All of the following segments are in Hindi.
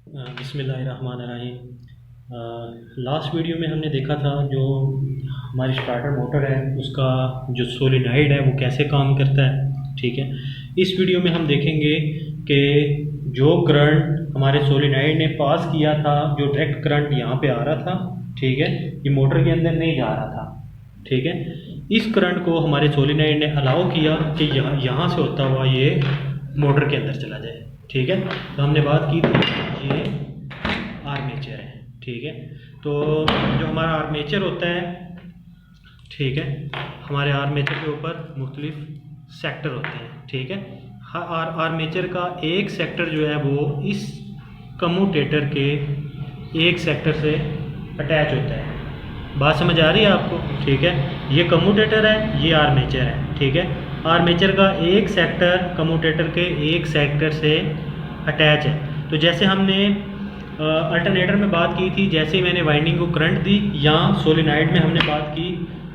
बिस्मिल्लाहिर्रहमानिर्रहीम। लास्ट वीडियो में हमने देखा था जो हमारी स्टार्टर मोटर है उसका जो सोलेनॉइड है वो कैसे काम करता है। ठीक है, इस वीडियो में हम देखेंगे कि जो करंट हमारे सोलेनॉइड ने पास किया था, जो डायरेक्ट करंट यहाँ पे आ रहा था, ठीक है, ये मोटर के अंदर नहीं जा रहा था। ठीक है, इस करंट को हमारे सोलेनॉइड ने अलाउ किया कि यहाँ से होता हुआ ये मोटर के अंदर चला जाए। ठीक है, तो हमने बात की थी ये आर्मेचर है। ठीक है, तो जो हमारा आर्मेचर होता है, ठीक है, हमारे आर्मेचर के ऊपर मुख्तलिफ सेक्टर होते हैं। ठीक है, आर्मेचर का एक सेक्टर जो है वो इस कम्यूटेटर के एक सेक्टर से अटैच होता है। बात समझ आ रही है आपको? ठीक है, ये कम्यूटेटर है, ये आर्मेचर है। ठीक है, आर्मेचर का एक सेक्टर कम्यूटेटर के एक सेक्टर से अटैच है। तो जैसे हमने अल्टरनेटर में बात की थी, जैसे ही मैंने वाइंडिंग को करंट दी, यहाँ सोलेनॉइड में हमने बात की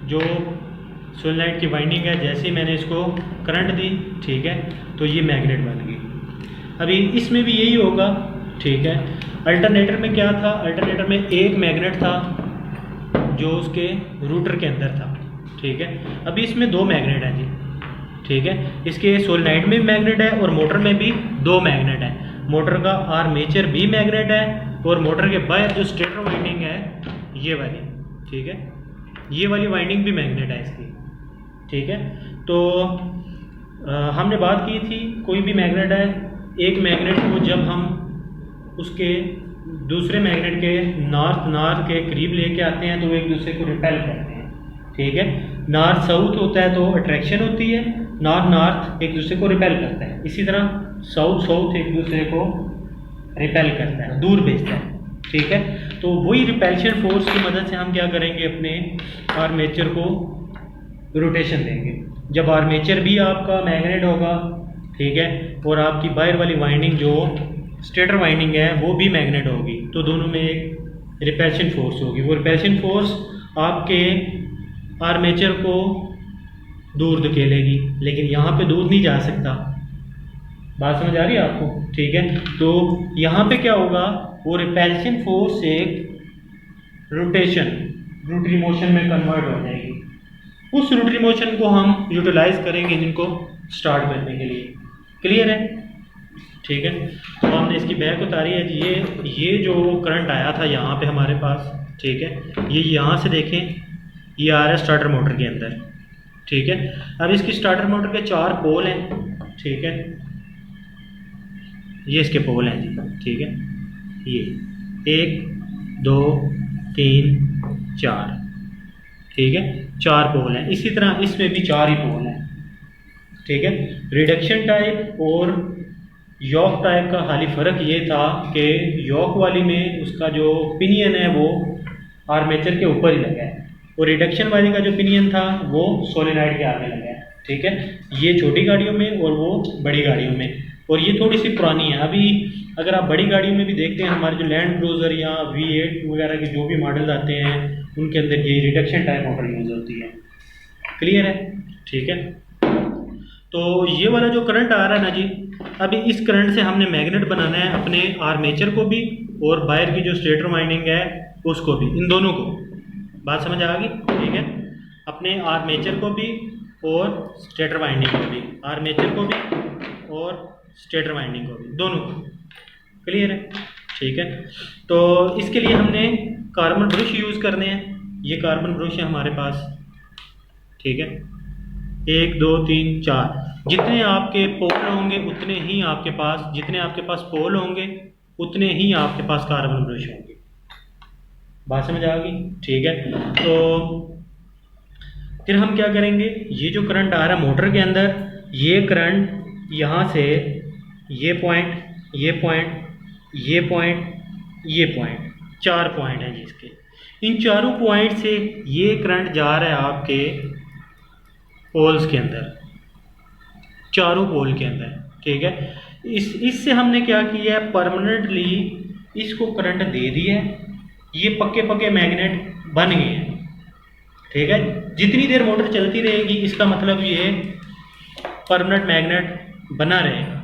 जो सोलेनॉइड की वाइंडिंग है, जैसे ही मैंने इसको करंट दी, ठीक है, तो ये मैग्नेट बन गई। अभी इसमें भी यही होगा। ठीक है, अल्टरनेटर में क्या था? अल्टरनेटर में एक मैग्नेट था जो उसके रूटर के अंदर था। ठीक है, अभी इसमें दो मैग्नेट हैं जी। ठीक है, इसके सोलेनॉइड में भी मैग्नेट है और मोटर में भी दो मैग्नेट है। मोटर का आर्मेचर भी मैग्नेट है और मोटर के बाहर जो स्टेटर वाइंडिंग है ये वाली, ठीक है, ये वाली वाइंडिंग भी मैग्नेट है इसकी। ठीक है, तो हमने बात की थी कोई भी मैग्नेट है, एक मैग्नेट को जब हम उसके दूसरे मैग्नेट के नॉर्थ के करीब लेके आते हैं तो वो एक दूसरे को रिपेल करते हैं। ठीक है, नॉर्थ साउथ होता है तो अट्रैक्शन होती है, नॉर्थ एक दूसरे को रिपेल करता है। इसी तरह साउथ एक दूसरे को रिपेल करता है, दूर भेजता है। ठीक है, तो वही रिपेल्शन फोर्स की मदद से हम क्या करेंगे, अपने आर्मेचर को रोटेशन देंगे। जब आर्मेचर भी आपका मैग्नेट होगा, ठीक है, और आपकी बाहर वाली वाइंडिंग जो स्टेटर वाइंडिंग है वो भी मैग्नेट होगी, तो दोनों में एक रिपेल्शन फोर्स होगी। वो रिपेल्शन फोर्स आपके आर्मेचर को दूर धकेलेगी, लेकिन यहाँ पे दूर नहीं जा सकता। बात समझ आ रही है आपको? ठीक है, तो यहाँ पे क्या होगा, वो रिपेल्शन फोर्स एक रोटरी मोशन में कन्वर्ट हो जाएगी। उस रोटरी मोशन को हम यूटिलाइज करेंगे इंजन को स्टार्ट करने के लिए। क्लियर है? ठीक है, तो हमने इसकी बैक उतारी है जी। ये जो करंट आया था यहाँ पे हमारे पास, ठीक है, ये यहाँ से देखें, ये आ रहा है स्टार्टर मोटर के अंदर। ठीक है, अब इसकी स्टार्टर मोटर के 4 पोल हैं। ठीक है, ये इसके पोल हैं जी। ठीक है, ये 1 2 3 4, ठीक है, 4 पोल हैं। इसी तरह इसमें भी 4 ही पोल हैं। ठीक है, रिडक्शन टाइप और यॉक टाइप का खाली फ़र्क ये था कि यॉक वाली में उसका जो पिनियन है वो आर्मेचर के ऊपर ही लगा है और रिडक्शन वाली का जो पिनियन था वो सोलेनॉइड के आगे लगा है। ठीक है, ये छोटी गाड़ियों में और वो बड़ी गाड़ियों में, और ये थोड़ी सी पुरानी है। अभी अगर आप बड़ी गाड़ियों में भी देखते हैं, हमारे जो लैंड क्रूज़र या V8 वगैरह के जो भी मॉडल आते हैं उनके अंदर ये रिडक्शन टाइप मोटर यूज़ होती है। क्लियर है? ठीक है, तो ये वाला जो करंट आ रहा है ना जी, अभी इस करंट से हमने मैग्नेट बनाना है अपने आर्मेचर को भी और बाहर की जो स्टेटर वाइंडिंग है उसको भी, इन दोनों को। बात समझ आ गई? ठीक है, अपने आर्मेचर को भी और स्टेटर वाइंडिंग को भी, आर्मेचर को भी और स्टेटर वाइंडिंग को भी, दोनों को। क्लियर है? ठीक है, तो इसके लिए हमने कार्बन ब्रश यूज़ करने हैं। ये कार्बन ब्रश है हमारे पास। ठीक है, 1 2 3 4, जितने आपके पोल होंगे उतने ही आपके पास, जितने आपके पास पोल होंगे उतने ही आपके पास कार्बन ब्रश होंगे। बात समझ आ गई? ठीक है, तो फिर हम क्या करेंगे, ये जो करंट आ रहा है मोटर के अंदर, ये करंट यहाँ से ये पॉइंट, ये पॉइंट, ये पॉइंट, ये पॉइंट, 4 पॉइंट हैं जिसके, इन चारों पॉइंट से ये करंट जा रहा है आपके पोल्स के अंदर, चारों पोल के अंदर। ठीक है, इससे हमने क्या किया है, परमानेंटली इसको करंट दे दिया है। ये पक्के मैग्नेट बन गए हैं। ठीक है, जितनी देर मोटर चलती रहेगी इसका मतलब ये परमानेंट मैग्नेट बना रहेगा।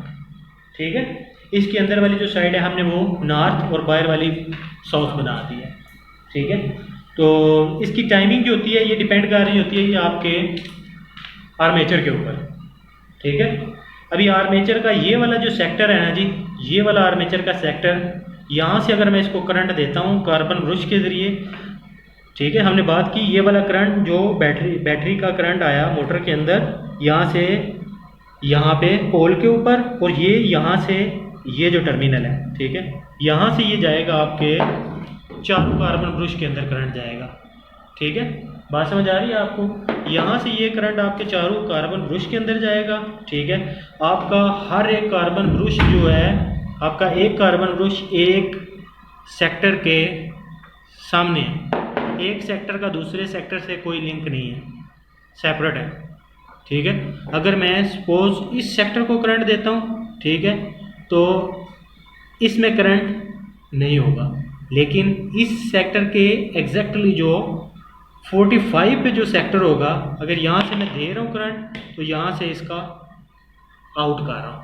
ठीक है, इसके अंदर वाली जो साइड है हमने वो नॉर्थ और बाहर वाली साउथ बना दी है, ठीक है। तो इसकी टाइमिंग जो होती है ये डिपेंड कर रही होती है ये आपके आर्मेचर के ऊपर, ठीक है। अभी आर्मेचर का ये वाला जो सेक्टर है ना जी, ये वाला आर्मेचर का सेक्टर, यहाँ से अगर मैं इसको करंट देता हूँ कार्बन ब्रश के ज़रिए, ठीक है। हमने बात की ये वाला करंट जो बैटरी का करंट आया मोटर के अंदर, यहाँ से यहाँ पे पोल के ऊपर, और ये यहाँ से ये जो टर्मिनल है, ठीक है, यहाँ से ये जाएगा आपके चारों कार्बन ब्रश के अंदर करंट जाएगा, ठीक है। बात समझ आ रही है आपको? यहाँ से ये करंट आपके चारों कार्बन ब्रश के अंदर जाएगा, ठीक है। आपका हर एक कार्बन ब्रश जो है, आपका एक कार्बन ब्रश एक सेक्टर के सामने है, एक सेक्टर का दूसरे सेक्टर से कोई लिंक नहीं है, सेपरेट है, ठीक है। अगर मैं सपोज इस सेक्टर को करंट देता हूँ, ठीक है, तो इसमें करंट नहीं होगा, लेकिन इस सेक्टर के एग्जैक्टली जो 45 पे जो सेक्टर होगा, अगर यहाँ से मैं दे रहा हूँ करंट, तो यहाँ से इसका आउट कर रहा हूँ।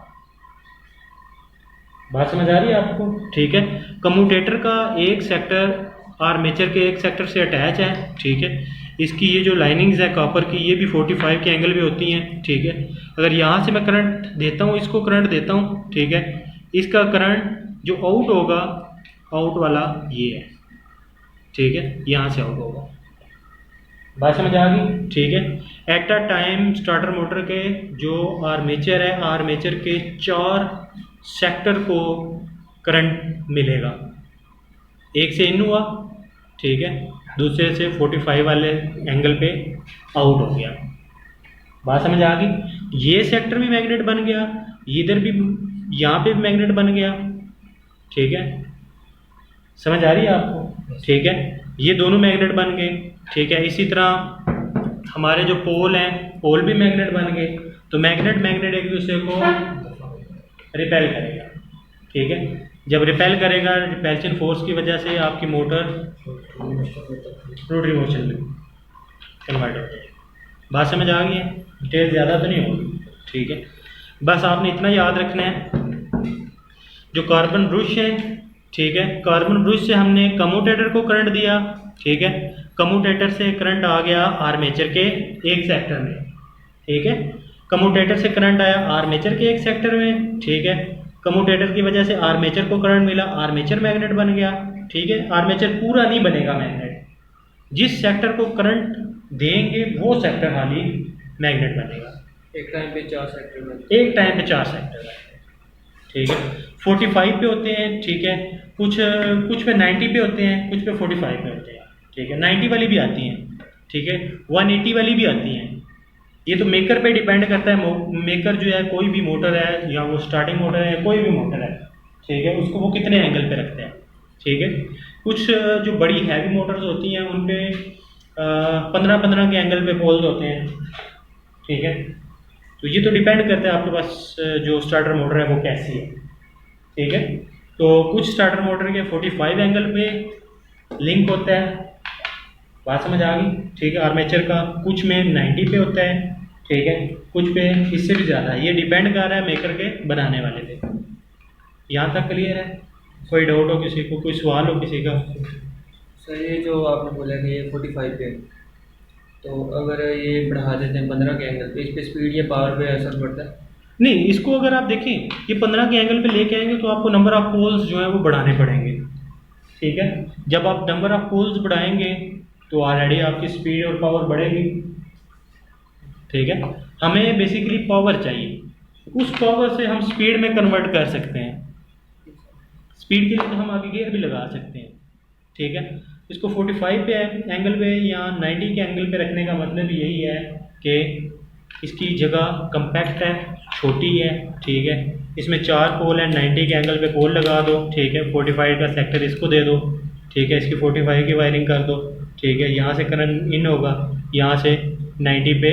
बात समझ आ रही है आपको? ठीक है। कम्यूटेटर का एक सेक्टर आर्मेचर के एक सेक्टर से अटैच है, ठीक है। इसकी ये जो लाइनिंग्स है कॉपर की, ये भी 45 के एंगल पे होती हैं, ठीक है। अगर यहाँ से मैं करंट देता हूँ, इसको करंट देता हूँ, ठीक है, इसका करंट जो आउट होगा, आउट वाला ये है, ठीक है, यहाँ से आउट होगा। बात समझ आ गई? ठीक है। At a time starter motor के जो आर्मेचर है, आर्मेचर के 4 सेक्टर को करंट मिलेगा। एक से इन हुआ, ठीक है, दूसरे से 45 वाले एंगल पे आउट हो गया। बात समझ आ गई? ये सेक्टर भी मैग्नेट बन गया, इधर भी, यहाँ पे भी मैग्नेट बन गया, ठीक है। समझ आ रही है आपको? ठीक है, ये दोनों मैग्नेट बन गए, ठीक है। इसी तरह हमारे जो पोल हैं, पोल भी मैग्नेट बन गए। तो मैग्नेट एक दूसरे को रिपेल करेगा, ठीक है। जब रिपेल करेगा, रिपल्शन फोर्स की वजह से आपकी मोटर रोटरी मोशन में कन्वर्ट हो जाएगी। बात समझ आ गई है? डिटेल ज़्यादा तो नहीं होगी, ठीक है। बस आपने इतना याद रखना है, जो कार्बन ब्रश है, ठीक है, कार्बन ब्रश से हमने कम्यूटेटर को करंट दिया, ठीक है, कम्यूटेटर से करंट आ गया आर्मेचर के एक सेक्टर में, ठीक है। कम्यूटेटर से करंट आया आर्मेचर के एक सेक्टर में, ठीक है। कम्यूटेटर की वजह से आर्मेचर को करंट मिला, आर्मेचर मैग्नेट बन गया, ठीक है। आर्मेचर पूरा नहीं बनेगा मैग्नेट, जिस सेक्टर को करंट देंगे वो सेक्टर खाली मैग्नेट बनेगा। एक टाइम पे 4 सेक्टर बनेंगे, ठीक है। 45 पे होते हैं, ठीक है, कुछ पे 90 पे होते हैं, कुछ पे 45 पे होते हैं, ठीक है। 90 वाली भी आती हैं, ठीक है, 180 वाली भी आती हैं। ये तो मेकर पे डिपेंड करता है, मेकर जो है, कोई भी मोटर है, या वो स्टार्टिंग मोटर है, कोई भी मोटर है, ठीक है, उसको वो कितने एंगल पे रखते हैं, ठीक है। कुछ जो बड़ी हैवी मोटर्स होती हैं उन पे 15-15 के एंगल पे पोल्स होते हैं, ठीक है। तो ये तो डिपेंड करता है आपके पास जो स्टार्टर मोटर है वो कैसी है, ठीक है। तो कुछ स्टार्टर मोटर के 45 एंगल पे लिंक होता है। बात समझ आ गई? ठीक है। आर्मेचर का कुछ में 90 पे होता है, ठीक है, कुछ पे इससे भी ज़्यादा। ये डिपेंड कर रहा है मेकर के बनाने वाले पे। यहाँ तक क्लियर है? कोई डाउट हो किसी को, कोई सवाल हो किसी का? सर ये जो आपने बोला कि ये 45 पे, तो अगर ये बढ़ा देते हैं 15 के एंगल पे, इस पे स्पीड या पावर पे असर पड़ता है? नहीं, इसको अगर आप देखें, ये 15 के एंगल पे लेके आएंगे तो आपको नंबर ऑफ पोल्स जो है वो बढ़ाने पड़ेंगे, ठीक है। जब आप नंबर ऑफ पोल्स बढ़ाएंगे तो ऑलरेडी आपकी स्पीड और पावर बढ़ेगी, ठीक है। हमें बेसिकली पावर चाहिए, उस पावर से हम स्पीड में कन्वर्ट कर सकते हैं। स्पीड के लिए तो हम आगे गियर भी लगा सकते हैं, ठीक है। इसको 45 पे एंगल पे या 90 के एंगल पे रखने का मतलब यही है कि इसकी जगह कम्पैक्ट है, छोटी है, ठीक है। इसमें 4 पोल हैं, 90 के एंगल पे पोल लगा दो, ठीक है। 45 का सेक्टर इसको दे दो, ठीक है। इसकी 45 की वायरिंग कर दो, ठीक है। यहाँ से करंट इन होगा, यहाँ से 90 पे